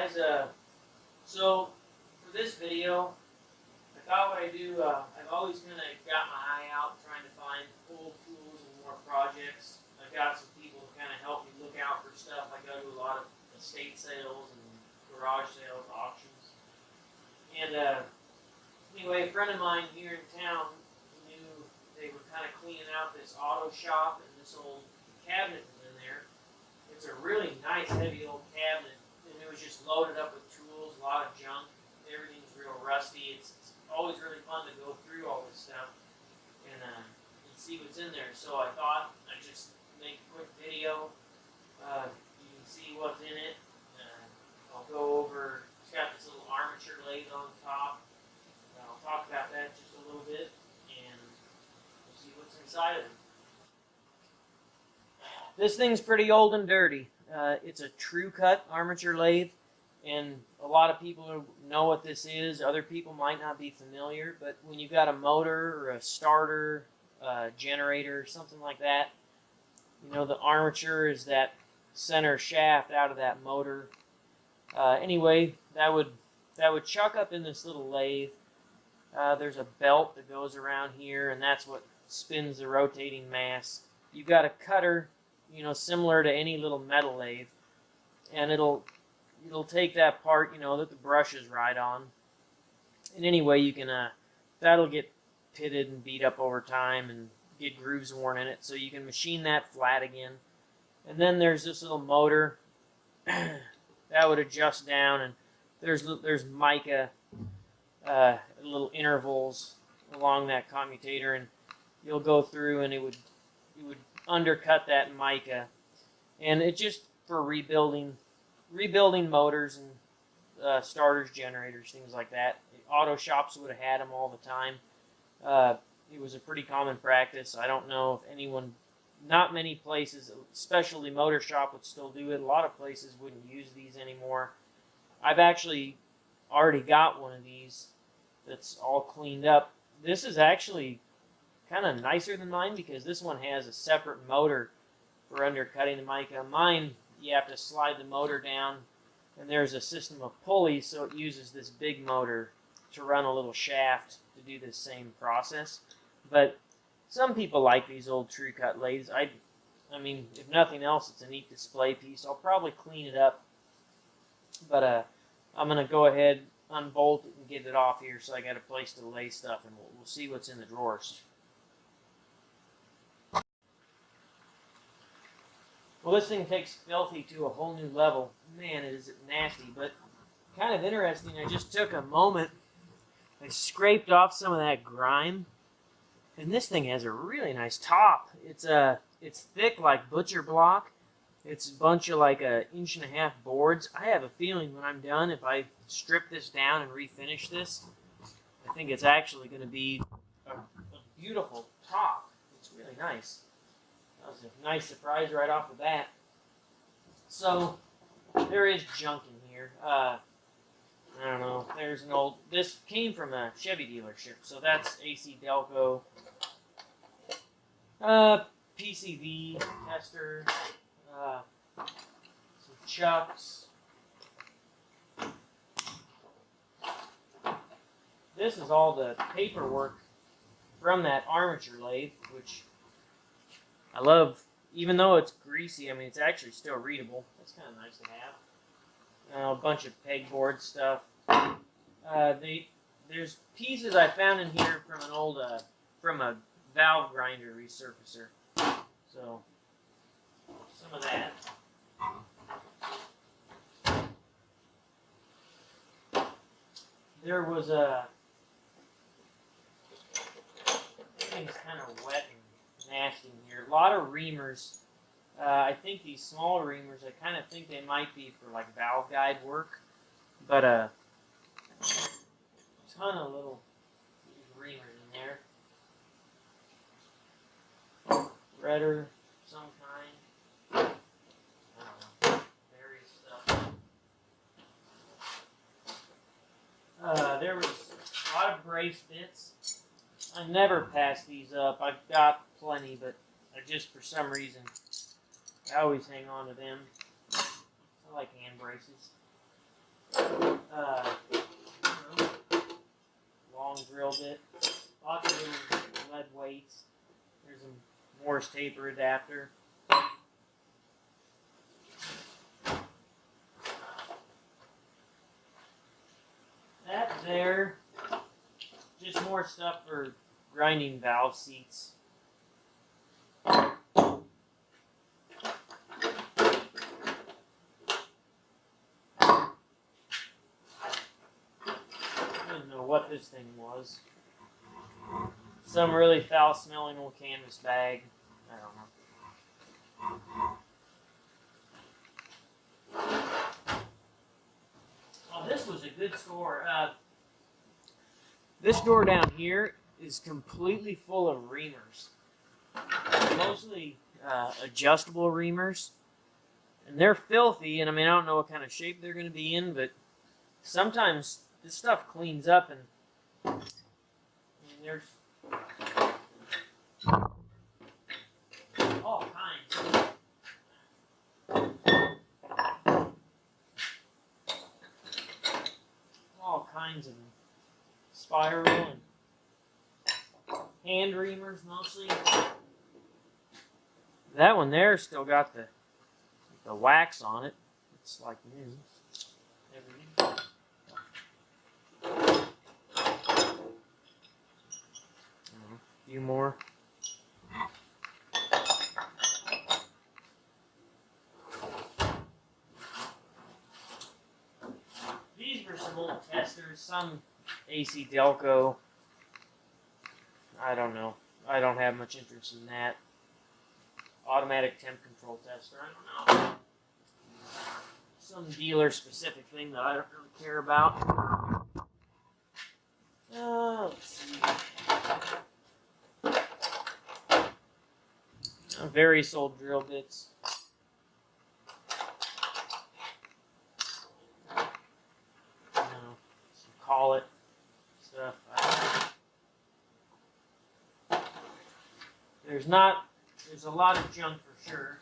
guys, so for this video, I thought what I do, I've always kind of got my eye out trying to find old tools and more projects. I've got some people to kind of help me look out for stuff. I go to a lot of estate sales and garage sales, auctions. And anyway, a friend of mine here in town knew they were kind of cleaning out this auto shop, and this old cabinet was in there. It's a really nice, heavy old cabinet, and it was just loaded up with tools, a lot of junk. Everything's real rusty. It's always really fun to go through all this stuff and see what's in there. So I thought I'd just make a quick video. You can see what's in it. I'll go over, it's got this little armature lathe on the top. I'll talk about that just a little bit, and we'll see what's inside of it. This thing's pretty old and dirty. It's a Trucut Armature Lathe, and a lot of people know what this is. Other people might not be familiar, but when you've got a motor or a starter, generator, something like that, you know, the armature is that center shaft out of that motor. Anyway, that would chuck up in this little lathe. There's a belt that goes around here, and that's what spins the rotating mass. You've got a cutter, you know, similar to any little metal lathe, and it'll take that part, you know, that the brush is right on. And anyway, you can that'll get pitted and beat up over time and get grooves worn in it, so you can machine that flat again. And then there's this little motor that would adjust down, and there's mica little intervals along that commutator, and you'll go through and it would undercut that mica, and it just for rebuilding motors and starters, generators, things like that. Auto shops would have had them all the time. It was a pretty common practice. I don't know if anyone, not many places, especially motor shop, would still do it. A lot of places wouldn't use these anymore. I've actually already got one of these that's all cleaned up. This is actually kind of nicer than mine because this one has a separate motor for undercutting the mica. Mine, you have to slide the motor down, and there's a system of pulleys, so it uses this big motor to run a little shaft to do this same process. But some people like these old Trucut lathes. I mean, if nothing else, it's a neat display piece. I'll probably clean it up, but I'm going to go ahead, unbolt it, and get it off here, so I got a place to lay stuff, and we'll see what's in the drawers. Well, this thing takes filthy to a whole new level. Man, it is nasty, but kind of interesting. I just took a moment, I scraped off some of that grime, and this thing has a really nice top. It's thick like butcher block. It's a bunch of like 1.5 inch boards. I have a feeling when I'm done, if I strip this down and refinish this, I think it's actually going to be a beautiful top. It's really nice. That was a nice surprise right off the bat. So, there is junk in here. I don't know. There's an old... This came from a Chevy dealership, so that's AC Delco. PCV tester. Some chucks. This is all the paperwork from that armature lathe, which I love. Even though it's greasy, I mean, it's actually still readable. That's kind of nice to have. A bunch of pegboard stuff. There's pieces I found in here from an old, from a valve grinder resurfacer. So, some of that. There was everything's kind of wet and nasty in here. A lot of reamers. I think these smaller reamers, I kind of think they might be for like valve guide work, but a ton of little reamers in there. Threader, some kind. I don't know, various stuff. There was a lot of brace bits. I never pass these up. I've got plenty, but I just, for some reason, I always hang on to them. I like hand braces. long drill bit, lots of little lead weights. There's a Morse taper adapter. That there, just more stuff for grinding valve seats. I didn't know what this thing was. Some really foul-smelling old canvas bag. I don't know. Oh, this was a good score. This door down here is completely full of reamers. Mostly adjustable reamers. And they're filthy, and I mean, I don't know what kind of shape they're going to be in, but sometimes this stuff cleans up, and I mean, there's all kinds. All kinds of them. Spiral and hand reamers mostly. That one there still got the wax on it. It's like new. Everything. A few more. These were some old testers, some AC Delco. I don't know. I don't have much interest in that. Automatic temp control tester. I don't know. Some dealer specific thing that I don't really care about. Let's see. Various old drill bits. Some collet stuff. There's a lot of junk for sure.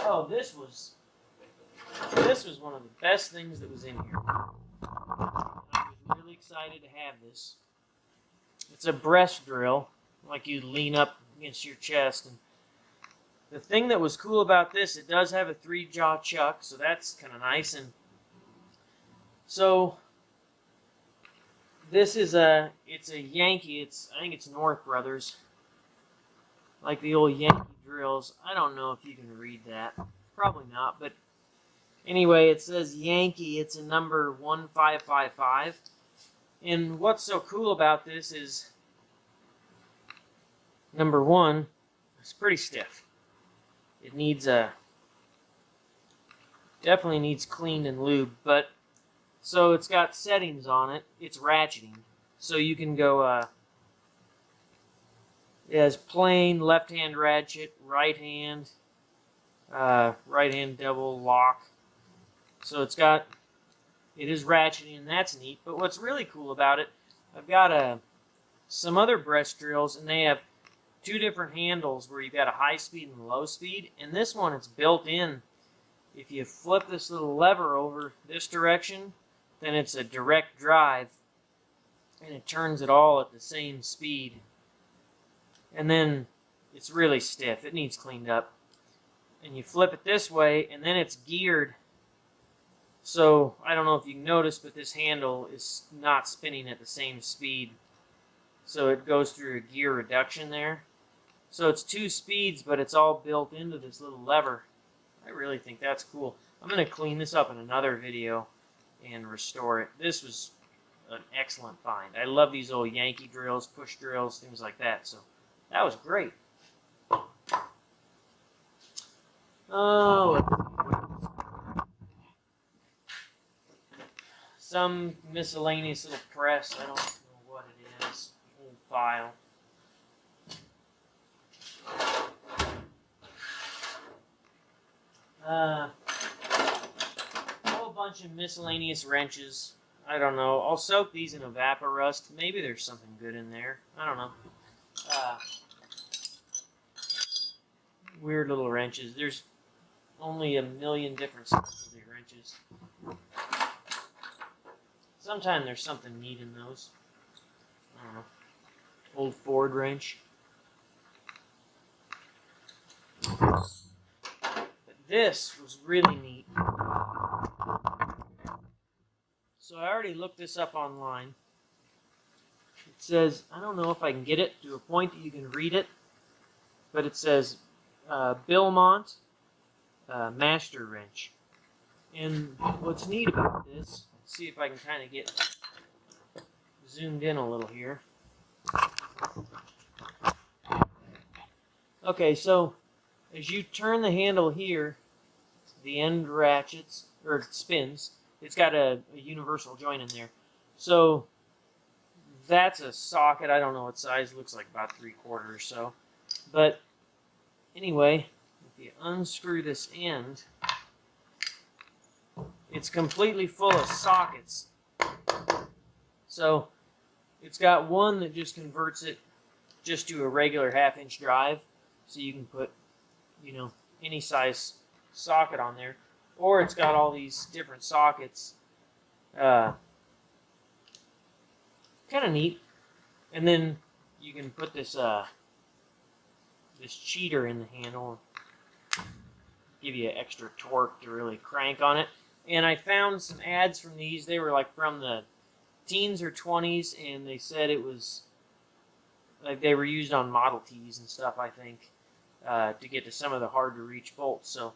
Oh, this was one of the best things that was in here. I was really excited to have this. It's a breast drill, like you lean up against your chest. And the thing that was cool about this, it does have a 3-jaw chuck, so that's kind of nice. And so this is it's a Yankee. I think it's North Brothers, like the old Yankee drills. I don't know if you can read that. Probably not, but anyway, it says Yankee. It's a number 1555. And what's so cool about this is, number one, it's pretty stiff. It needs definitely needs cleaned and lubed, but so it's got settings on it. It's ratcheting, so you can go. It has plain left-hand ratchet, right hand double lock. So it is ratcheting, and that's neat. But what's really cool about it, I've got some other breast drills, and they have 2 different handles where you've got a high speed and low speed. And this one, it's built in. If you flip this little lever over this direction, then it's a direct drive, and it turns it all at the same speed. And then it's really stiff. It needs cleaned up. And you flip it this way, and then it's geared. So I don't know if you can notice, but this handle is not spinning at the same speed. So it goes through a gear reduction there. So it's 2 speeds, but it's all built into this little lever. I really think that's cool. I'm going to clean this up in another video and restore it. This was an excellent find. I love these old Yankee drills, push drills, things like that. So that was great. Oh, some miscellaneous little press. I don't know what it is. Old file. A whole bunch of miscellaneous wrenches. I don't know. I'll soak these in Evaporust. Maybe there's something good in there. I don't know. Weird little wrenches. There's only a million different sizes of wrenches. wrenches. Sometimes there's something neat in those. I don't know. Old Ford wrench. But this was really neat. So I already looked this up online. It says, I don't know if I can get it to a point that you can read it, but it says Belmont Master Wrench. And what's neat about this, let's see if I can kind of get zoomed in a little here. Okay, so as you turn the handle here, the end ratchets, or spins, it's got a universal joint in there. So that's a socket. I don't know what size. It looks like about 3/4 or so. But anyway, if you unscrew this end, it's completely full of sockets. So it's got one that just converts it just to a regular 1/2-inch drive. So you can put, you know, any size socket on there. Or it's got all these different sockets. Kind of neat. And then you can put this this cheater in the handle, give you extra torque to really crank on it. And I found some ads from these. They were like from the teens or 20s, and they said it was like they were used on Model Ts and stuff, I think, to get to some of the hard to reach bolts. So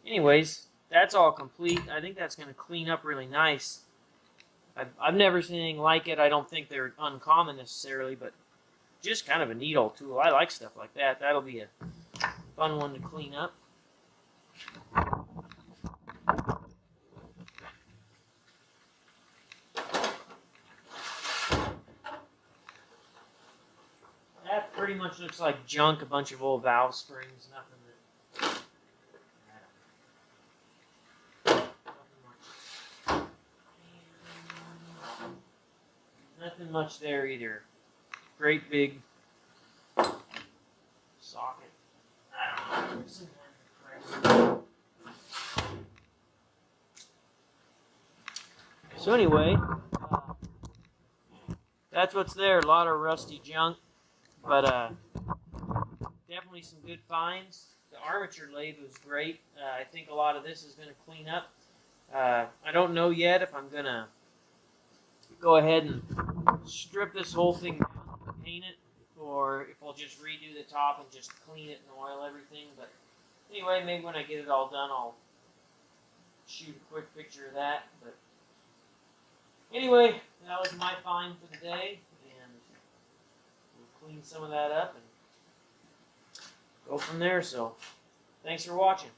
anyways, that's all complete. I think that's going to clean up really nice. I've never seen anything like it. I don't think they're uncommon necessarily, but just kind of a neat old tool. I like stuff like that. That'll be a fun one to clean up. That pretty much looks like junk, a bunch of old valve springs, nothing Nothing much there either. Great big socket. I don't know. So anyway, that's what's there. A lot of rusty junk, but definitely some good finds. The armature lathe was great. I think a lot of this is going to clean up. I don't know yet if I'm going to go ahead and strip this whole thing down and paint it, or if I'll just redo the top and just clean it and oil everything. But anyway, maybe when I get it all done, I'll shoot a quick picture of that. But anyway, that was my find for the day, and we'll clean some of that up and go from there. So thanks for watching.